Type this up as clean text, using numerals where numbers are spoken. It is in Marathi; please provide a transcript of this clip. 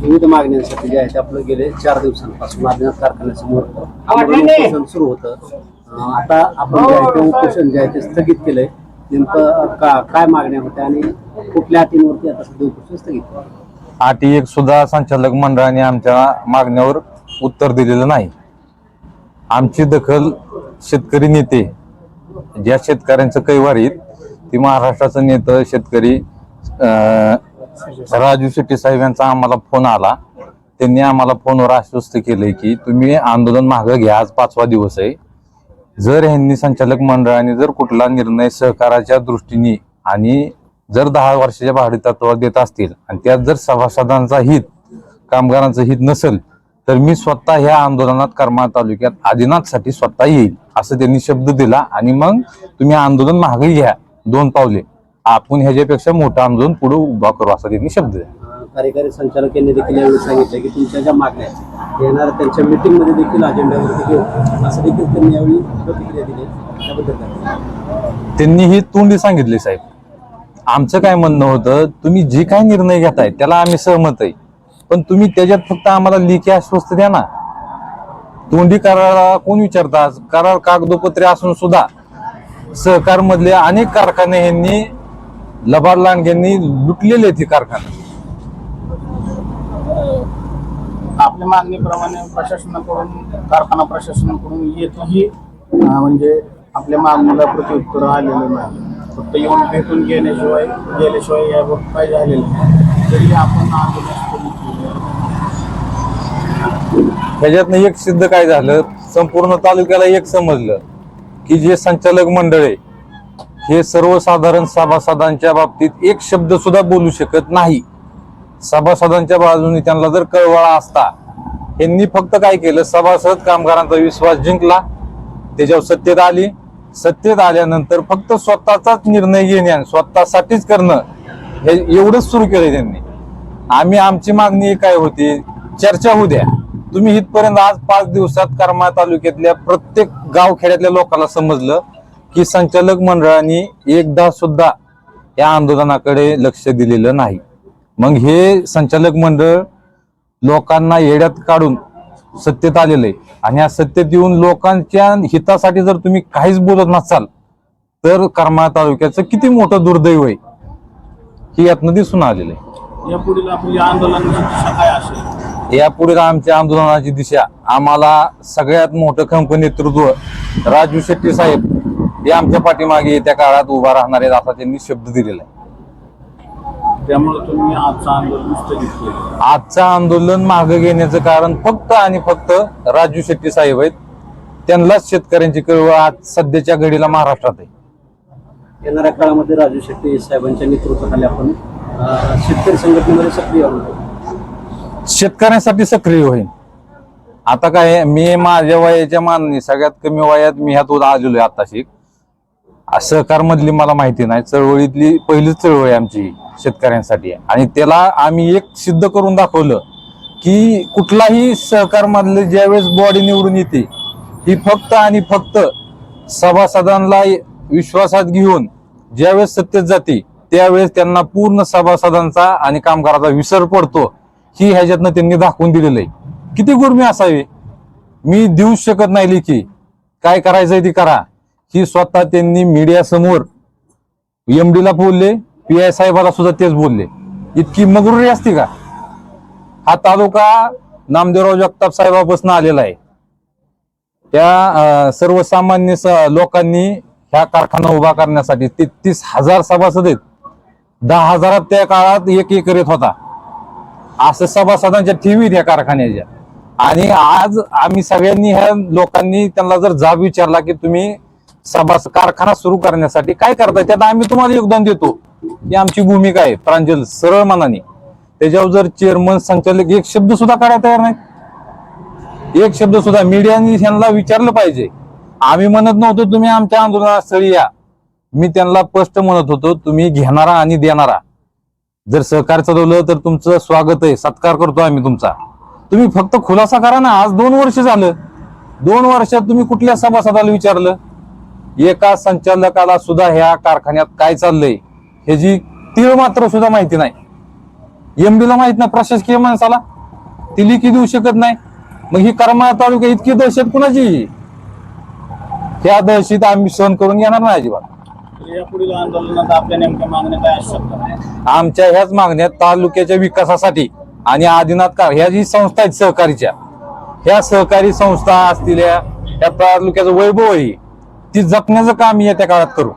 विविध मागण्यांसाठी जे आहे ते आपलं गेले 4 दिवसांपासून आदिनाथ कारखान्यासमोर उपोषण सुरू होतं. आता आपण जे आहे ते उपोषण जे आहे ते स्थगित केलंय. नेमकं काय मागण्या होत्या आणि कुठल्या अटींवरती आता सध्या उपोषण स्थगित केलं? अटी एक सुद्धा संचालक मंडळाने आमच्या मागण्यावर उत्तर दिलेलं नाही. आमची दखल शेतकरी नेते ज्या शेतकऱ्यांचं कैवारीत ती महाराष्ट्राचं नेतं शेतकरी राजू शेट्टी साहेब यांचा आम्हाला फोन आला. त्यांनी आम्हाला फोनवर आश्वस्त केलंय की तुम्ही आंदोलन मागे घ्या, आज 5वा दिवस आहे. जर ह्यांनी संचालक मंडळाने जर कुठला निर्णय सहकाराच्या दृष्टीने आणि जर 10 वर्षाच्या भाडे तत्वावर देत असतील आणि त्यात जर सभासदांचा हित कामगारांचं हित नसेल तर मी स्वतः ह्या आंदोलनात करमाळा तालुक्यात आदिनाथसाठी स्वतः येईल असं त्यांनी शब्द दिला. आणि मग तुम्ही आंदोलन मागे घ्या 2 पावले, आपण ह्याच्यापेक्षा मोठं आंदोलन पुढे उभा करू असा त्यांनी शब्द दिला. कार्यकारी संचालक यांनी देखील यावेळी सांगितलं की तुमच्या ज्या मागण्या आहेत येणार त्यांच्या मीटिंगमध्ये देखील अजेंड्यावरती घेऊ असं देखील त्यांनी यावेळी प्रतिक्रिया दिली. त्याबद्दल त्यांनी ही तोंडी सांगितली साहेब. आमचं काय म्हणणं होतं, तुम्ही जे काही निर्णय घेताय त्याला आम्ही सहमत आहे, पण तुम्ही त्याच्यात फक्त आम्हाला लेखी आश्वस्त द्या ना. तोंडी कराराला कोण विचारतात? करार कागदोपत्री असून सुद्धा सहकार मधले अनेक कारखाने यांनी लबाड लांडग्यांनी लुटलेले आहेत. कारखाने आपल्या मागणीप्रमाणे प्रशासनाकडून कारखाना प्रशासनाकडून येतही म्हणजे आपल्या मागणीला प्रत्युत्तर आलेलं नाही. फक्त येऊन भेटून गेल्याशिवाय यावर काय झालेलं नाही. तरी आपण ह्याच्यातनं एक सिद्ध काय झालं, संपूर्ण तालुक्याला एक समजलं की जे संचालक मंडळ आहे हे सर्वसाधारण सभासदांच्या बाबतीत एक शब्द सुद्धा बोलू शकत नाही. सभासदांच्या बाजूने त्यांना जर कळवळा असता, यांनी फक्त काय केलं, सभासद कामगारांचा विश्वास जिंकला, त्याच्यावर सत्तेत आली. सत्तेत आल्यानंतर फक्त स्वतःचाच निर्णय घेणे आणि स्वतःसाठीच करणं हे एवढंच सुरू केलं त्यांनी. आमची मागणी काय होती, चर्चा होऊ द्या. तुम्ही इथपर्यंत आज 5 दिवसात करमाळा तालुक्यातल्या प्रत्येक गावखेड्यातल्या लोकांना समजलं की संचालक मंडळाने एकदा सुद्धा या आंदोलनाकडे लक्ष दिलेलं नाही. मग हे संचालक मंडळ लोकांना येड्यात काढून सत्तेत आलेलं आहे आणि या सत्तेत येऊन लोकांच्या हितासाठी जर तुम्ही काहीच बोलत नसाल तर करमाळा तालुक्याचं किती मोठं दुर्दैव आहे हे यातनं दिसून आलेलं आहे. यापुढील आपली आंदोलनाची दिशा काय असेल? यापुढे आमच्या आंदोलनाची दिशा आम्हाला सगळ्यात मोठं खंपी नेतृत्व राजू शेट्टी साहेब हे आमच्या पाठीमागे येत्या काळात उभा राहणार आहेत असा त्यांनी शब्द दिलेला आहे. त्यामुळे तुम्ही आजचं आंदोलन स्थगित केलं. आजचं आंदोलन मागे घेण्याचं कारण फक्त आणि फक्त राजू शेट्टी साहेब आहेत. त्यांनाच शेतकऱ्यांची कळवळ आज सध्याच्या घडीला महाराष्ट्रात आहे. येणाऱ्या काळामध्ये राजू शेट्टी साहेबांच्या नेतृत्वाखाली आपण शेतकरी संघटनेमध्ये सक्रिय आहोत. शेतकऱ्यांसाठी सक्रिय होईल. आता काय, मी माझ्या वयाच्या मानाने सगळ्यात कमी वयात मी ह्यात आलेलो आहे. आताशी सहकार मधली मला माहिती नाही, चळवळीतली पहिलीच चळवळ आहे आमची शेतकऱ्यांसाठी. आणि त्याला आम्ही एक सिद्ध करून दाखवलं की कुठलाही सहकार मधले ज्यावेळेस बॉडी निवडून येते ही फक्त आणि फक्त सभासदांना विश्वासात घेऊन ज्यावेळेस सत्तेत जाते त्यावेळेस त्यांना पूर्ण सभासदांचा आणि कामगाराचा विसर पडतो. ही ह्याच्यातनं त्यांनी दाखवून दिलेलं आहे. किती गुरमी असावी, मी देऊच शकत नाही लेखी, काय करायचंय ती करा. ही स्वतः त्यांनी मीडिया समोर MD ला बोलले, PI साहेबाला सुद्धा तेच बोलले. इतकी मगरुरी असते का? हा तालुका नामदेवराव जगताप साहेबापासून आलेला आहे. त्या सर्वसामान्य लोकांनी ह्या कारखाना उभा करण्यासाठी 33,000 सभासद आहेत. 10,000 त्या काळात 1 एकर येत होता. असं सभासदांच्या ठेवीत या कारखान्याच्या. आणि आज आम्ही सगळ्यांनी ह्या लोकांनी त्यांना जर जाब विचारला की तुम्ही कारखाना सुरू करण्यासाठी काय करताय, त्यात आम्ही तुम्हाला योगदान देतो, ही आमची भूमिका आहे प्रांजल सरळ मनाने. त्याच्यावर जर चेअरमन संचालक एक शब्द सुद्धा करायला तयार नाही, एक शब्द सुद्धा. मीडियाने ह्यांना विचारलं पाहिजे. आम्ही म्हणत नव्हतो तुम्ही आमच्या आंदोलनास्थळी या, मी त्यांना स्पष्ट म्हणत होतो तुम्ही घेणारा आणि देणारा जर सहकार चालवलं तर तुमचं स्वागत आहे, सत्कार करतो आम्ही तुमचा. तुम्ही फक्त खुलासा करा ना. आज 2 वर्ष झालं, 2 वर्षात तुम्ही कुठल्या सभासदाला विचारलं? एका संचालकाला सुद्धा ह्या कारखान्यात काय चाललंय ह्याची तीळ मात्र सुद्धा माहिती नाही. एमबीला माहित नाही प्रशासकीय माणसाला, ती लिखी देऊ शकत नाही. मग ही करमाळा तालुका इतकी दहशत कुणाची? त्या दहशत आम्ही सहन करून घेणार नाही अजिबात. या पुढील आंदोलनात आपल्या नेमक्या मागण्या काय असू शकतात? आमच्या ह्याच मागण्या तालुक्याच्या विकासासाठी आणि आदिनाथ कार ह्या जी संस्था आहेत सहकारीच्या, ह्या सहकारी संस्था असलेल्या या तालुक्याचं वैभव आहे ती जपण्याचं काम येत्या काळात करू.